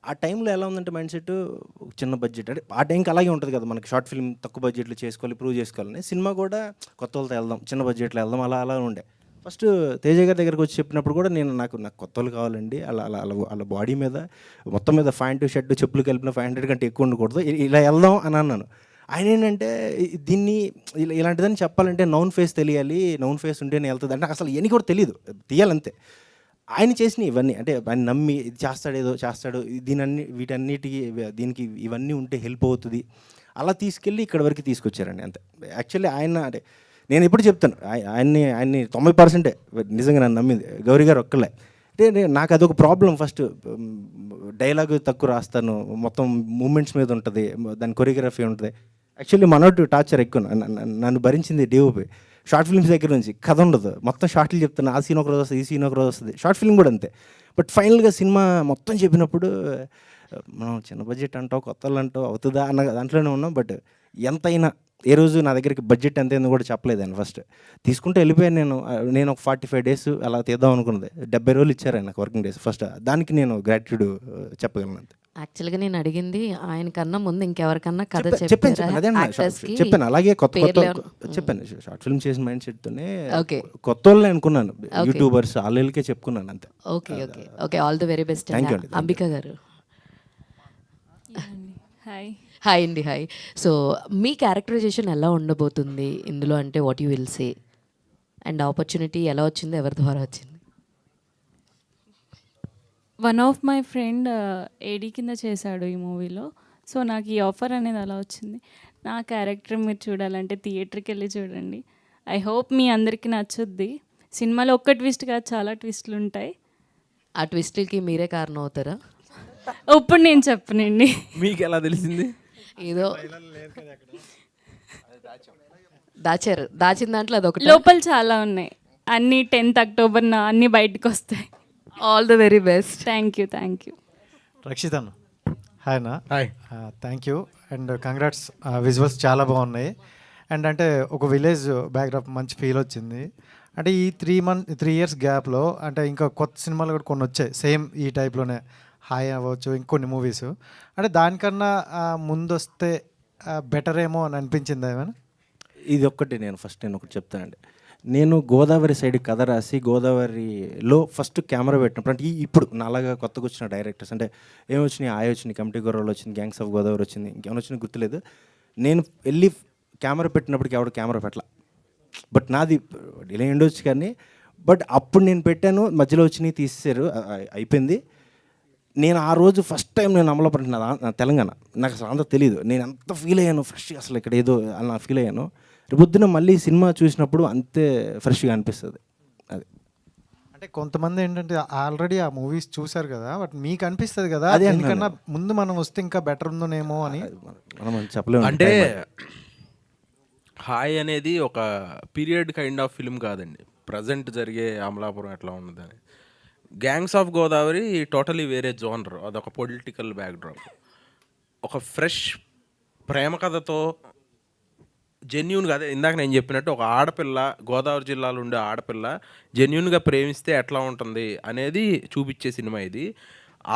ఆ టైంలో ఎలా ఉందంటే మైండ్ సెట్, చిన్న బడ్జెట్ అంటే ఆ టైంకి అలాగే ఉంటుంది కదా మనకి, షార్ట్ ఫిల్మ్ తక్కువ బడ్జెట్లో చేసుకోవాలి, ప్రూవ్ చేసుకోవాలని. సినిమా కూడా కొత్త వాళ్ళతో వెళ్దాం, చిన్న బడ్జెట్లో వెళ్దాం, అలా ఉండే. ఫస్ట్ తేజ గారి దగ్గరకు వచ్చి చెప్పినప్పుడు కూడా నాకు కొత్త వాళ్ళు కావాలండి, అలా బాడీ మీద మొత్తం మీద ప్యాంట్ షర్ట్ చెప్పులు కలిపిన 500 కంటే ఎక్కువ ఉండకూడదు, ఇలా వెళ్దాం అని అన్నాను. ఆయన ఏంటంటే దీన్ని ఇలాంటిదని చెప్పాలంటే నౌన్ ఫేస్ తెలియాలి, నౌన్ ఫేస్ ఉంటేనే వెళ్తుంది అంటే అసలు ఎన్ని కూడా తెలియదు, తీయాలంతే. ఆయన చేసిన ఇవన్నీ అంటే ఆయన నమ్మి ఇది చేస్తాడు వీటన్నిటికీ దీనికి ఇవన్నీ ఉంటే హెల్ప్ అవుతుంది, అలా తీసుకెళ్ళి ఇక్కడ వరకు తీసుకొచ్చారండి అంతే. యాక్చువల్లీ ఆయన అంటే నేను ఎప్పుడు చెప్తాను ఆయన్ని 90% నిజంగా నన్ను నమ్మింది గౌరీ గారు ఒక్కలే. అంటే నాకు అదొక ప్రాబ్లం. ఫస్ట్ డైలాగ్ తక్కువ రాస్తాను, మొత్తం మూమెంట్స్ మీద ఉంటుంది, దాని కొరియోగ్రఫీ ఉంటుంది. యాక్చువల్లీ మనోటి టార్చర్ ఎక్కువ నన్ను భరించింది డిఓపి. షార్ట్ ఫిల్మ్స్ దగ్గర నుంచి కథ ఉండదు, మొత్తం షార్ట్లు చెప్తాను, ఆ సీన్ ఒక రోజు వస్తుంది, ఈ సీన్ ఒక రోజు వస్తుంది. షార్ట్ ఫిల్మ్ కూడా అంతే. బట్ ఫైనల్గా సినిమా మొత్తం చెప్పినప్పుడు మనం చిన్న బడ్జెట్ అంటావు, కొత్త వాళ్ళు అంటావు, అవుతుందా అన్న దాంట్లోనే ఉన్నాం. బట్ ఎంతైనా ఏ రోజు నా దగ్గరికి బడ్జెట్ ఎంత అయిందో కూడా చెప్పలేదండి. ఫస్ట్ తీసుకుంటే వెళ్ళిపోయాను నేను ఒక 45 days అలా తీద్దాం అనుకున్నది. 70 రోజులు ఇచ్చారు ఆయన వర్కింగ్ డేస్. ఫస్ట్ దానికి నేను గ్రాటిట్యూడ్ చెప్పగలను అంతే. యాక్చువల్గా నేను అడిగింది ఆయన కన్నా ముందు ఇంకెవరికన్నా కథ చెప్పాను అలాగే కొత్త చెప్పాను. షార్ట్ ఫిల్మ్ చేసిన మైండ్ సెట్తోనే కొత్త వాళ్ళని అనుకున్నాను, యూట్యూబర్స్ వాళ్ళకే చెప్పుకున్నాను అంతే. Okay all the very best. Ambika గారు, హాయ్ అండి. హాయ్. సో మీ క్యారెక్టరైజేషన్ ఎలా ఉండబోతుంది ఇందులో, అంటే what you will say, and opportunity ఎలా వచ్చింది, ఎవరి ద్వారా వచ్చింది? వన్ ఆఫ్ మై ఫ్రెండ్ ఏడీ కింద చేశాడు ఈ మూవీలో. సో నాకు ఈ ఆఫర్ అనేది అలా వచ్చింది. నా క్యారెక్టర్ మీరు చూడాలంటే థియేటర్కి వెళ్ళి చూడండి. ఐ హోప్ మీ అందరికీ నచ్చుద్ది. సినిమాలో ఒక్క ట్విస్ట్ కాదు, చాలా ట్విస్టులు ఉంటాయి. ఆ ట్విస్టులకి మీరే కారణం అవుతారా? ఇప్పుడు నేను చెప్పనండి. మీకు ఎలా తెలిసింది? ఏదో దాచిన దాంట్లో అదొకటి, లోపల చాలా ఉన్నాయి. అన్నీ 10th October అన్నీ బయటకు వస్తాయి. All the very best. Thank you. Rakshit అన్న, హాయ్ అన్న. Thank you and congrats. Visuals చాలా బాగున్నాయి అండ్ అంటే ఒక విలేజ్ బ్యాక్డ్రాప్ మంచి ఫీల్ వచ్చింది. అంటే ఈ 3 ఇయర్స్ గ్యాప్లో అంటే ఇంకా కొత్త సినిమాలు కూడా కొన్ని వచ్చాయి సేమ్ ఈ టైప్లోనే, హాయ్ అవ్వచ్చు ఇంకొన్ని మూవీస్. అంటే దానికన్నా ముందు వస్తే బెటర్ ఏమో అని అనిపించింది ఏమైనా? ఇది ఒక్కటి నేను ఒకటి చెప్తానండి. నేను గోదావరి సైడ్ కథ రాసి గోదావరిలో ఫస్ట్ కెమెరా పెట్టినప్పుడు, అంటే ఇప్పుడు నాలాగా కొత్తగా వచ్చిన డైరెక్టర్స్ అంటే ఏమొచ్చినాయి, వచ్చినాయి, కమిటీ గొర్రెలు వచ్చింది, గ్యాంగ్స్ ఆఫ్ గోదావరి వచ్చింది, ఇంకేమైనా వచ్చినా గుర్తులేదు. నేను వెళ్ళి కెమెరా పెట్టినప్పటికి ఎవడు కెమెరా పెట్టలా. బట్ నాది డిలే ఉండొచ్చు కానీ, బట్ అప్పుడు నేను పెట్టాను, మధ్యలో వచ్చినాయి తీసేశారు, అయిపోయింది. నేను ఆ రోజు ఫస్ట్ టైం నేను అమలాపురం, నా తెలంగాణ, నాకు అసలు అంత తెలియదు. నేను ఎంత ఫీల్ అయ్యాను, ఫ్రెష్ అసలు ఇక్కడ ఏదో అలా ఫీల్ అయ్యాను. రేపొద్దున మళ్ళీ సినిమా చూసినప్పుడు అంతే ఫ్రెష్గా అనిపిస్తుంది. అది అంటే కొంతమంది ఏంటంటే ఆల్రెడీ ఆ మూవీస్ చూశారు కదా, బట్ మీకు అనిపిస్తుంది కదా అదే దీనికన్నా ముందు మనం వస్తే ఇంకా బెటర్ ఉందనేమో అని. మనం చెప్పలేము. అంటే హాయ్ అనేది ఒక పీరియడ్ కైండ్ ఆఫ్ ఫిల్మ్ కాదండి, ప్రజెంట్ జరిగే అమలాపురం ఎట్లా ఉన్నదని. గ్యాంగ్స్ ఆఫ్ గోదావరి టోటలీ వేరే జోనర్, అదొక పొలిటికల్ బ్యాక్డ్రాప్. ఒక ఫ్రెష్ ప్రేమ కథతో జెన్యున్గా, అదే ఇందాక నేను చెప్పినట్టు ఒక ఆడపిల్ల, గోదావరి జిల్లాలో ఉండే ఆడపిల్ల జెన్యున్గా ప్రేమిస్తే ఎట్లా ఉంటుంది అనేది చూపించే సినిమా ఇది.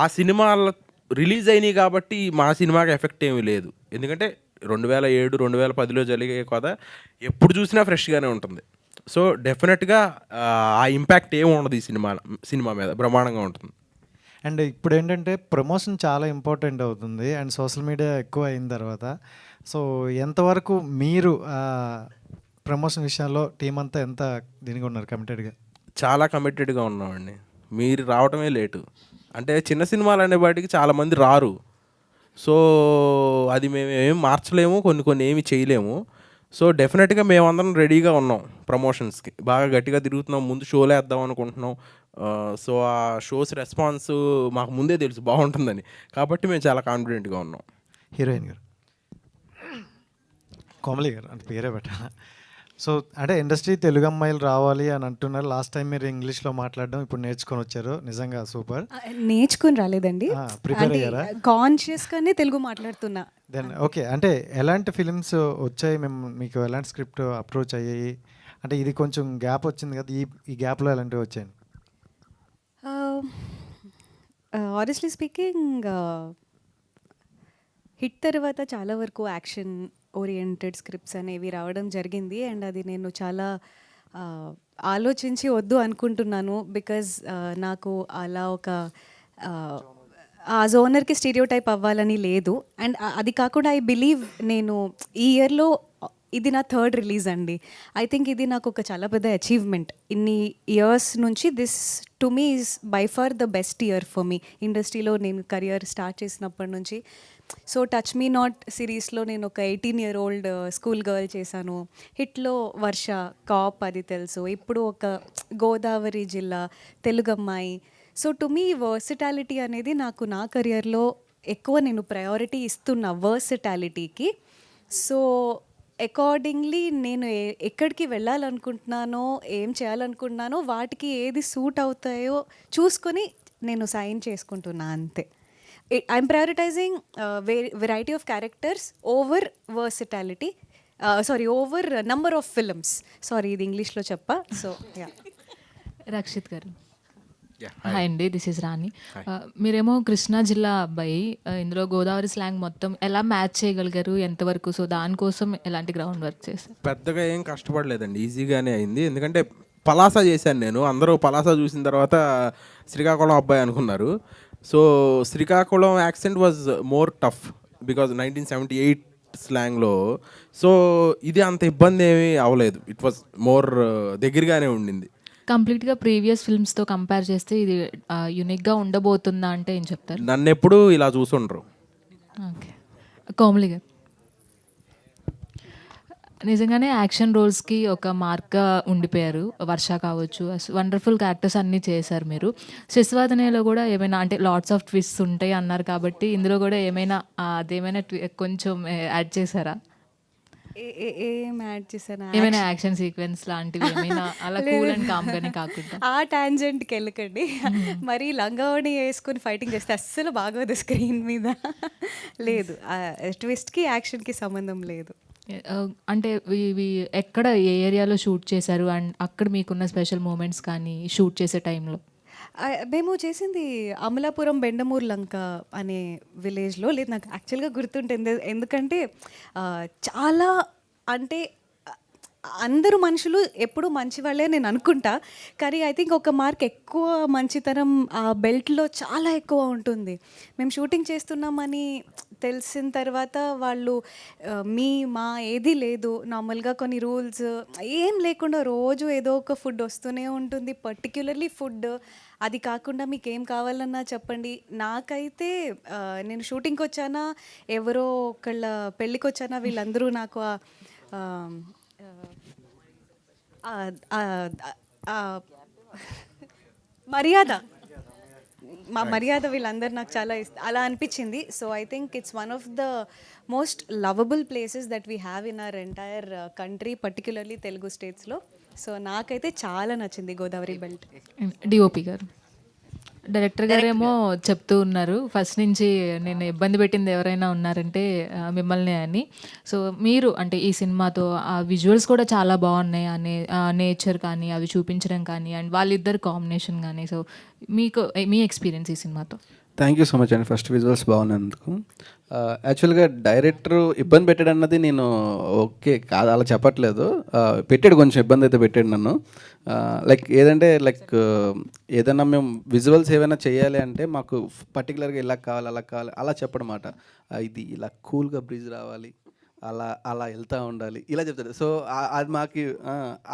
ఆ సినిమాల రిలీజ్ అయినాయి కాబట్టి మా సినిమాకి ఎఫెక్ట్ ఏమీ లేదు, ఎందుకంటే 2007, 2010లో జరిగే కథ ఎప్పుడు చూసినా ఫ్రెష్గానే ఉంటుంది. సో డెఫినెట్గా ఆ ఇంపాక్ట్ ఏమి ఉండదు ఈ సినిమా మీద, బ్రహ్మాండంగా ఉంటుంది. అండ్ ఇప్పుడు ఏంటంటే ప్రమోషన్ చాలా ఇంపార్టెంట్ అవుతుంది, అండ్ సోషల్ మీడియా ఎక్కువ అయిన తర్వాత సో ఎంతవరకు మీరు ప్రమోషన్ విషయంలో టీం అంతా ఎంత దీనిగా ఉన్నారు, కమిటెడ్గా? చాలా కమిటెడ్గా ఉన్నామండి. మీరు రావటమే లేటు. అంటే చిన్న సినిమాలు అనే వాటికి చాలామంది రారు, సో అది మేము ఏం మార్చలేము, కొన్ని ఏమి చేయలేము. సో డెఫినెట్గా మేమందరం రెడీగా ఉన్నాం ప్రమోషన్స్కి, బాగా గట్టిగా తిరుగుతున్నాం, ముందు షోలు వేద్దాం అనుకుంటున్నాం. సో ఆ షోస్ రెస్పాన్స్ మాకు ముందే తెలుసు బాగుంటుందని, కాబట్టి మేము చాలా కాన్ఫిడెంట్గా ఉన్నాం. హీరోయిన్ గారు, కోమలి గారు అంటే పేరే పెట్టాలా? సో అంటే ఇండస్ట్రీ తెలుగు అమ్మాయిలు రావాలి అని అంటున్నారు. లాస్ట్ టైం మీరు ఇంగ్లీష్లో మాట్లాడడం ఇప్పుడు నేర్చుకొని వచ్చారు, నిజంగా సూపర్. నేర్చుకుని రాలేదండి, ప్రిపేర్ అయ్యారా? కాన్షియస్గానే తెలుగు మాట్లాడుతున్నా. దెన్ ఓకే, అంటే ఎలాంటి ఫిలిమ్స్ వచ్చాయి, మీకు ఎలాంటి స్క్రిప్ట్ అప్రోచ్ అయ్యాయి? అంటే ఇది కొంచెం గ్యాప్ వచ్చింది కదా, ఈ గ్యాప్లో ఎలాంటివి వచ్చాయి? ఆనెస్ట్లీ స్పీకింగ్ హిట్ తర్వాత చాలా వరకు యాక్షన్ ఓరియంటెడ్ స్క్రిప్ట్స్ అనేవి రావడం జరిగింది, అండ్ అది నేను చాలా ఆలోచించి వద్దు అనుకుంటున్నాను. బికాజ్ నాకు అలా ఒక ఆ జోనర్కి స్టీరియో టైప్ అవ్వాలని లేదు. అండ్ అది కాకుండా ఐ బిలీవ్ నేను ఈ ఇయర్లో ఇది నా 3rd రిలీజ్ అండి. ఐ థింక్ ఇది నాకు ఒక చాలా పెద్ద అచీవ్మెంట్. ఇన్ని ఇయర్స్ నుంచి this to me is by for the best year for me. ఇండస్ట్రీలో నేను కెరియర్ స్టార్ట్ చేసినప్పటి నుంచి. సో టచ్ మీ నాట్ సిరీస్లో నేను ఒక 18-year-old స్కూల్ గర్ల్ చేశాను. హిట్లో వర్ష, కాప్ అది తెలుసు. ఇప్పుడు ఒక గోదావరి జిల్లా తెలుగు అమ్మాయి. సో టు మీ వర్సిటాలిటీ అనేది నాకు నా కెరియర్లో ఎక్కువ నేను ప్రయారిటీ ఇస్తున్నా వర్సిటాలిటీకి. సో అకార్డింగ్లీ నేను ఎక్కడికి వెళ్ళాలనుకుంటున్నానో, ఏం చేయాలనుకుంటున్నానో వాటికి ఏది సూట్ అవుతాయో చూసుకొని నేను సైన్ చేసుకుంటున్నా అంతే. I'm prioritising variety of characters over versatility, over number of films. ఇది ఇంగ్లీష్లో చెప్పా. సో రక్షిత్ గారు, హాయ్ అండి, దిస్ ఇస్ రాణి. మీరేమో కృష్ణా జిల్లా అబ్బాయి, ఇందులో గోదావరి స్లాంగ్ మొత్తం ఎలా మ్యాచ్ చేయగలిగారు, ఎంతవరకు? సో దానికోసం ఎలాంటి గ్రౌండ్ వర్క్ చేశారు? పెద్దగా ఏం కష్టపడలేదండి, ఈజీగానే అయింది. ఎందుకంటే పలాసా చేశాను నేను. అందరూ పలాసా చూసిన తర్వాత శ్రీకాకుళం అబ్బాయి అనుకున్నారు. So Srikakulam accent was more tough because 1978 స్లాంగ్లో. సో ఇది అంత ఇబ్బంది ఏమీ అవ్వలేదు, ఇట్ వాజ్ మోర్ దగ్గరగానే ఉండింది. కంప్లీట్గా ప్రీవియస్ ఫిల్మ్స్తో కంపేర్ చేస్తే ఇది యూనిక్గా ఉండబోతుందా అంటే ఏం చెప్తారు? నన్ను ఎప్పుడు ఇలా చూసుండ్రు. ఓకే, కోమలి గారు, నిజంగానే యాక్షన్ రోల్స్కి ఒక మార్క్గా ఉండిపోయారు. వర్ష కావచ్చు, వండర్ఫుల్ క్యారెక్టర్స్ అన్నీ చేశారు మీరు. శశివాదనలో కూడా ఏమైనా అంటే లాట్స్ ఆఫ్ ట్విస్ట్ ఉంటాయి అన్నారు కాబట్టి ఇందులో కూడా ఏమైనా అదేమైనా కొంచెం యాడ్ చేశారా? ఏం యాడ్ చేశాను? ఏమైనా యాక్షన్ సీక్వెన్స్ లాంటివి ఏమైనా అలా కూల్ అండ్ కామ్గానే కాకుండా? ఆ టాంజెంట్కి వెళ్ళకండి. మరి లంగావణి వేసుకొని ఫైటింగ్ చేస్తే అస్సలు బాగోదు స్క్రీన్ మీద. లేదు, ట్విస్ట్కి యాక్షన్కి సంబంధం లేదు. అంటే ఇవి ఎక్కడ ఏ ఏరియాలో షూట్ చేశారు అండ్ అక్కడ మీకున్న స్పెషల్ మూమెంట్స్ కానీ షూట్ చేసే టైంలో? మేము చేసింది అమలాపురం బెండమూరు లంక అనే విలేజ్లో. లేదు, నాకు యాక్చువల్గా గుర్తుంటుంది. ఎందుకంటే చాలా అంటే అందరూ మనుషులు ఎప్పుడు మంచి వాళ్ళే నేను అనుకుంటా, కానీ ఐ థింక్ ఒక మార్క్ ఎక్కువ మంచితనం ఆ బెల్ట్లో చాలా ఎక్కువ ఉంటుంది. మేము షూటింగ్ చేస్తున్నామని తెలిసిన తర్వాత వాళ్ళు మా ఏది లేదు, నార్మల్గా కొన్ని రూల్స్ ఏం లేకుండా రోజు ఏదో ఒక ఫుడ్ వస్తూనే ఉంటుంది. పర్టిక్యులర్లీ ఫుడ్, అది కాకుండా మీకు ఏం కావాలన్నా చెప్పండి. నాకైతే నేను షూటింగ్కి వచ్చానా, ఎవరో ఒకళ్ళ పెళ్ళికి వచ్చానా, వీళ్ళందరూ నాకు మర్యాద మర్యాద వీళ్ళందరూ నాకు చాలా అలా అనిపించింది. So I think it's one of the most lovable places that we have in our entire country, particularly Telugu స్టేట్స్లో. సో నాకైతే చాలా నచ్చింది గోదావరి బెల్ట్. డిఓపి గారు, డైరెక్టర్ గారేమో చెప్తూ ఉన్నారు ఫస్ట్ నుంచి నేను ఇబ్బంది పెట్టింది ఎవరైనా ఉన్నారంటే మిమ్మల్ని అని. సో మీరు అంటే ఈ సినిమాతో ఆ విజువల్స్ కూడా చాలా బాగున్నాయి, నేచర్ కానీ అవి చూపించడం కానీ అండ్ వాళ్ళిద్దరు కాంబినేషన్ కానీ. సో మీకు మీ ఎక్స్పీరియన్స్ ఈ సినిమాతో? థ్యాంక్ యూ సో మచ్ అండి, ఫస్ట్ విజువల్స్ బాగున్నందుకు. యాక్చువల్గా డైరెక్టర్ ఇబ్బంది పెట్టాడు అన్నది నేను ఓకే కాదు అలా చెప్పట్లేదు. పెట్టాడు, కొంచెం ఇబ్బంది అయితే పెట్టాడు నన్ను. లైక్ ఏదంటే లైక్ ఏదైనా మేము విజువల్స్ ఏమైనా చేయాలి అంటే మాకు పర్టికులర్గా ఇలా కావాలి అలా కావాలి అలా చెప్పడమాట. ఇది ఇలా కూల్గా బ్రిడ్జ్ రావాలి, అలా అలా వెళ్తూ ఉండాలి ఇలా చెప్తాడు. సో అది మాకు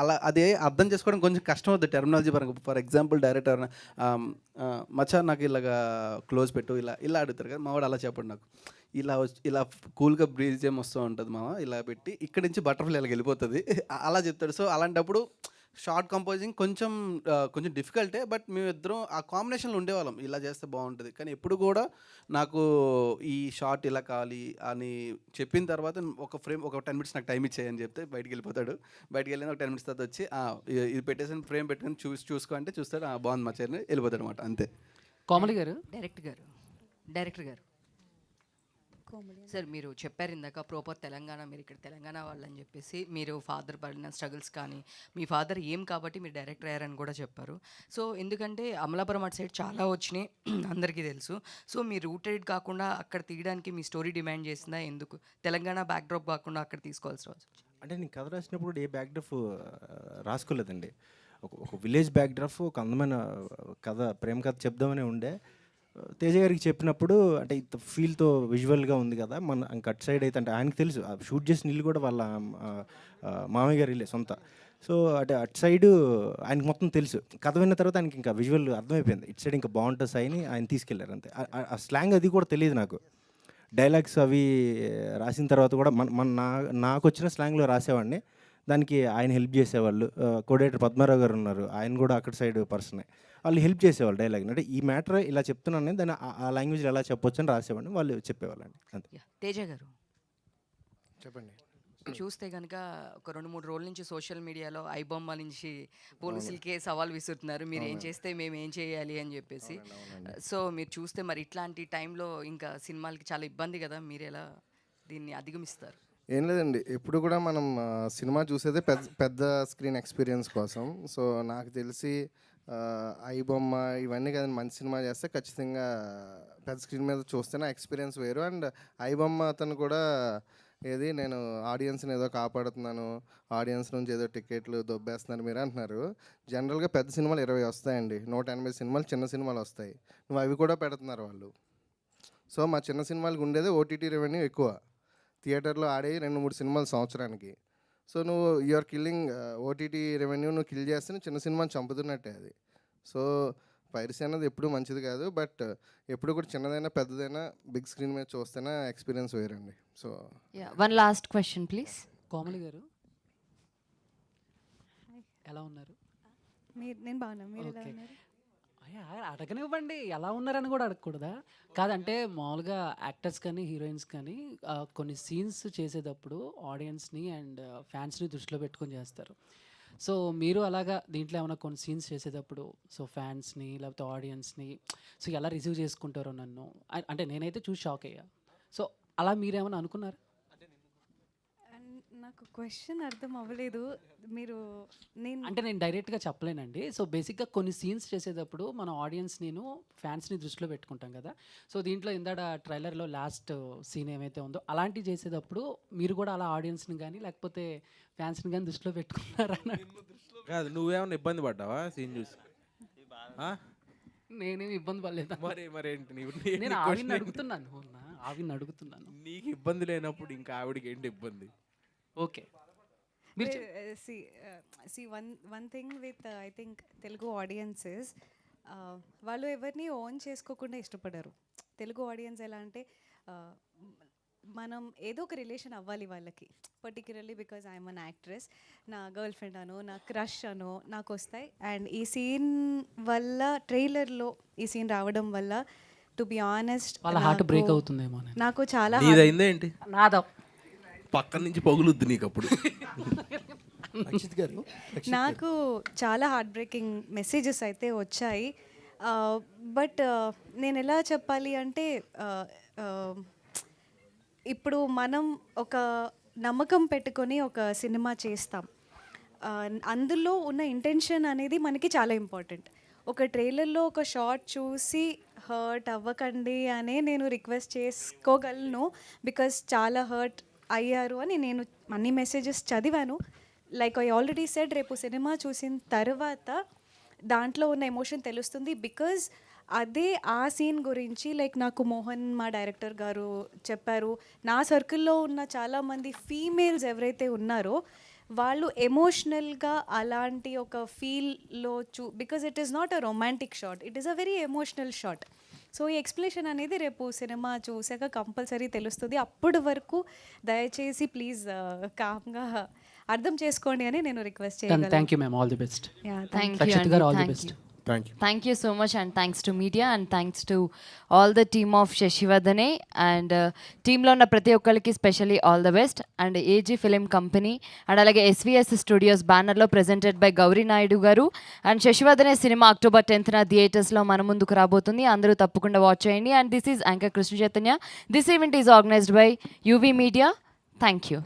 అలా అదే అర్థం చేసుకోవడం కొంచెం కష్టం అవుతుంది టెర్మినాలజీ పరంగా. ఫర్ ఎగ్జాంపుల్ డైరెక్టర్ మచ్చా నాకు ఇలాగా క్లోజ్ పెట్టు ఇలా ఇలా అడుగుతారు కదా, మావాడు అలా చెప్పండి నాకు ఇలా కూల్గా బ్రీజ్ ఏం వస్తూ ఉంటుంది మామ, ఇలా పెట్టి ఇక్కడి నుంచి బటర్ఫ్లై ఇలా వెళ్ళిపోతుంది అలా చెప్తాడు. సో అలాంటప్పుడు షార్ట్ కంపోజింగ్ కొంచెం డిఫికల్టే, బట్ మేమిద్దరం ఆ కాంబినేషన్లో ఉండేవాళ్ళం, ఇలా చేస్తే బాగుంటుంది. కానీ ఎప్పుడు కూడా నాకు ఈ షార్ట్ ఇలా కావాలి అని చెప్పిన తర్వాత ఒక 10 minutes నాకు టైం ఇచ్చేయని చెప్తే బయటికి వెళ్ళిపోతాడు. బయటికి వెళ్ళిన ఒక 10 minutes తర్వాత వచ్చి ఇది పెట్టేసి ఫ్రేమ్ పెట్టుకుని చూసుకో అంటే చూస్తాడు, బాగుంది మా చైర్ని వెళ్ళిపోతాడు అనమాట, అంతే. కోమలి గారు, డైరెక్టర్ గారు సార్, మీరు చెప్పారు ఇందాక ప్రాపర్ తెలంగాణ, మీరు ఇక్కడ తెలంగాణ వాళ్ళని చెప్పేసి, మీరు ఫాదర్ పడిన స్ట్రగుల్స్ కానీ మీ ఫాదర్ ఏం కాబట్టి మీరు డైరెక్టర్ అయ్యారని కూడా చెప్పారు. సో ఎందుకంటే అమలాపురం అటు సైడ్ చాలా వచ్చినాయి అందరికీ తెలుసు. సో మీరు రూటెడ్ కాకుండా అక్కడ తీయడానికి మీ స్టోరీ డిమాండ్ చేసిందా? ఎందుకు తెలంగాణ బ్యాక్డ్రాప్ కాకుండా అక్కడ తీసుకోవాల్సి వచ్చింది? అంటే నేను కథ రాసినప్పుడు ఏ బ్యాక్డ్రాప్ రాసుకోలేదండి. ఒక విలేజ్ బ్యాక్డ్రాప్, ఒక అందమైన కథ, ప్రేమ కథ చెప్దామనే ఉండే. తేజ గారికి చెప్పినప్పుడు అంటే ఇంత ఫీల్తో విజువల్గా ఉంది కదా, మన కట్ సైడ్ అయితే అంటే ఆయనకు తెలుసు షూట్ చేసిన ఇల్లు కూడా వాళ్ళ మామయ్య గారి ఇల్లే సొంత. సో అంటే అటు సైడు ఆయనకి మొత్తం తెలుసు. కథ విన్న తర్వాత ఆయనకి ఇంకా విజువల్ అర్థమైపోయింది, ఇటు సైడ్ ఇంకా బాగుంటుంది సాయిని ఆయన తీసుకెళ్లారు అంతే. ఆ స్లాంగ్ అది కూడా తెలియదు నాకు. డైలాగ్స్ అవి రాసిన తర్వాత కూడా నాకు వచ్చిన స్లాంగ్లో రాసేవాడిని, దానికి ఆయన హెల్ప్ చేసేవాళ్ళు. కోడేటర్ పద్మారావు గారు ఉన్నారు, ఆయన కూడా అక్కడ సైడ్ పర్సనే, వాళ్ళు హెల్ప్ చేసేవాళ్ళు డైలాగ్. అంటే ఈ మ్యాటర్ ఇలా చెప్తున్నాను, దాన్ని ఆ లాంగ్వేజ్లో ఎలా చెప్పొచ్చు అని రాసేవాడిని, వాళ్ళు చెప్పేవాళ్ళండి అంతే. తేజ గారు చెప్పండి. చూస్తే కనుక ఒక 2-3 రోజుల నుంచి సోషల్ మీడియాలో ఐబొమ్మ నుంచి పోలీసులకే సవాల్ విసురుతున్నారు, మీరు ఏం చేస్తే మేము ఏం చేయాలి అని చెప్పేసి. సో మీరు చూస్తే మరి ఇట్లాంటి టైంలో ఇంకా సినిమాలకి చాలా ఇబ్బంది కదా, మీరు ఎలా దీన్ని అధిగమిస్తారు? ఏం లేదండి, ఎప్పుడు కూడా మనం సినిమా చూసేదే పెద్ద స్క్రీన్ ఎక్స్పీరియన్స్ కోసం. సో నాకు తెలిసి ఐబొమ్మ ఇవన్నీ కదండి, మంచి సినిమా చేస్తే ఖచ్చితంగా పెద్ద స్క్రీన్ మీద చూస్తేనే ఎక్స్పీరియన్స్ వేరు. అండ్ ఐబొమ్మ అతను కూడా ఏది నేను ఆడియన్స్ని ఏదో కాపాడుతున్నాను, ఆడియన్స్ నుంచి ఏదో టికెట్లు దొబ్బేస్తున్నారు మీరు అంటున్నారు. జనరల్గా పెద్ద సినిమాలు 20 వస్తాయండి, 180 సినిమాలు చిన్న సినిమాలు వస్తాయి, నువ్వు అవి కూడా పెడుతున్నారు వాళ్ళు. సో మా చిన్న సినిమాలకు ఉండేది ఓటీటీ రెవెన్యూ ఎక్కువ, థియేటర్లో ఆడేవి 2-3 సినిమాలు సంవత్సరానికి. సో నువ్వు యూఆర్ కిల్లింగ్ ఓటీటీ రెవెన్యూ, నువ్వు కిల్ చేస్తే చిన్న సినిమాని చంపుతున్నట్టే అది. సో పైరసీ అనేది ఎప్పుడు మంచిది కాదు, బట్ ఎప్పుడు కూడా చిన్నదైనా పెద్దదైనా బిగ్ స్క్రీన్ మీద చూస్తేనే ఎక్స్పీరియన్స్ వేరండి. So one last question please. Komali గారు ఎలా ఉన్నారు? నేను బాగున్నా, మీరు ఎలా ఉన్నారు? అడగనివ్వండి, ఎలా ఉన్నారని కూడా అడగకూడదా? కాదంటే మామూలుగా యాక్టర్స్ కానీ హీరోయిన్స్ కానీ కొన్ని సీన్స్ చేసేటప్పుడు ఆడియన్స్ని అండ్ ఫ్యాన్స్ని దృష్టిలో పెట్టుకొని చేస్తారు. సో మీరు అలాగా దీంట్లో ఏమైనా కొన్ని సీన్స్ చేసేటప్పుడు సో ఫ్యాన్స్ని లేకపోతే ఆడియన్స్ని సో ఎలా రిసీవ్ చేసుకుంటారో నన్ను అంటే నేనైతే చూసి షాక్ అయ్యా. సో అలా మీరేమైనా అనుకున్నారు? నాకు క్వశ్చన్ అర్థం అవ్వలేదు. మీరు అంటే నేను డైరెక్ట్గా చెప్పలేనండి. సో బేసిక్గా కొన్ని సీన్స్ చేసేటప్పుడు మన ఆడియన్స్ ఫ్యాన్స్ని దృష్టిలో పెట్టుకుంటాం కదా. సో దీంట్లో ఇందాడ ట్రైలర్లో లాస్ట్ సీన్ ఏమైతే ఉందో అలాంటివి చేసేటప్పుడు మీరు కూడా అలా ఆడియన్స్ని కానీ లేకపోతే ఫ్యాన్స్ని కానీ దృష్టిలో పెట్టుకున్నారా? కాదు, నువ్వేమన్నా ఇబ్బంది పడ్డావా సీన్ చూసి? ఆ? నేనేమి ఇబ్బంది పడలేదు. మరేంటి నేను ఆవిని అడుగుతున్నాను. నీకు ఇబ్బంది లేనప్పుడు ఇంకా ఆవిడకి ఏంటి ఇబ్బంది? ఓకే, మీరు one thing with I think Telugu audiences, వాళ్ళు ఎవరిని ఓన్ చేసుకోకుండా ఇష్టపడరు. తెలుగు ఆడియన్స్ ఎలా అంటే మనం ఏదో ఒక రిలేషన్ అవ్వాలి వాళ్ళకి, particularly because I'm an actress. నా గర్ల్ ఫ్రెండ్ అనో, నా క్రష్ అనో నాకు వస్తాయి. అండ్ ఈ సీన్ వల్ల, ట్రైలర్లో ఈ సీన్ రావడం వల్ల, టు బి ఆనెస్ట్, వాళ్ళ హార్ట్ బ్రేక్ అవుతుందేమో. నాకు చాలా నీదైందే ఏంటి? నాదా పక్కన నుంచి పగులుద్ది నీకు అప్పుడు. నాకు చాలా హార్ట్ బ్రేకింగ్ మెసేజెస్ అయితే వచ్చాయి. బట్ నేను ఎలా చెప్పాలి అంటే, ఇప్పుడు మనం ఒక నమ్మకం పెట్టుకొని ఒక సినిమా చేస్తాం. అందులో ఉన్న ఇంటెన్షన్ అనేది మనకి చాలా ఇంపార్టెంట్. ఒక ట్రైలర్లో ఒక షార్ట్ చూసి హర్ట్ అవ్వకండి అనే నేను రిక్వెస్ట్ చేసుకోగలను, బికాస్ చాలా హర్ట్ అయ్యారు అని నేను అన్ని మెసేజెస్ చదివాను. లైక్ ఐ ఆల్రెడీ సెడ్, రేపు సినిమా చూసిన తర్వాత దాంట్లో ఉన్న ఎమోషన్ తెలుస్తుంది. బికాజ్ అదే ఆ సీన్ గురించి లైక్ నాకు మోహన్ మా డైరెక్టర్ గారు చెప్పారు, నా సర్కిల్లో ఉన్న చాలామంది ఫీమేల్స్ ఎవరైతే ఉన్నారో వాళ్ళు ఎమోషనల్గా అలాంటి ఒక ఫీల్లో because it is not a romantic shot, it is a very emotional shot. So ఈ ఎక్స్ప్లెనేషన్ అనేది రేపు సినిమా చూసాక కంపల్సరీ తెలుస్తుంది. అప్పటి వరకు దయచేసి ప్లీజ్ కామ్గా అర్థం చేసుకోండి అని నేను రిక్వెస్ట్ చేయగలను. Thank you ma'am, all the best. Thank you all the best. Thank you so much, and thanks to media and thanks to all the team of Shashivadane and team lo ఉన్న ప్రతి ఒక్కరికి specially all the best. And AG film company and అలాగే SVS studios బ్యానర్లో presented by Gowri Naidu గారు. And శశివర్ధనే cinema October 10th థియేటర్స్లో మన ముందుకు రాబోతుంది, అందరూ తప్పకుండా వాచ్ చేయండి. And this is anchor Krishna Chaitanya. This event is organised by UV media. Thank you.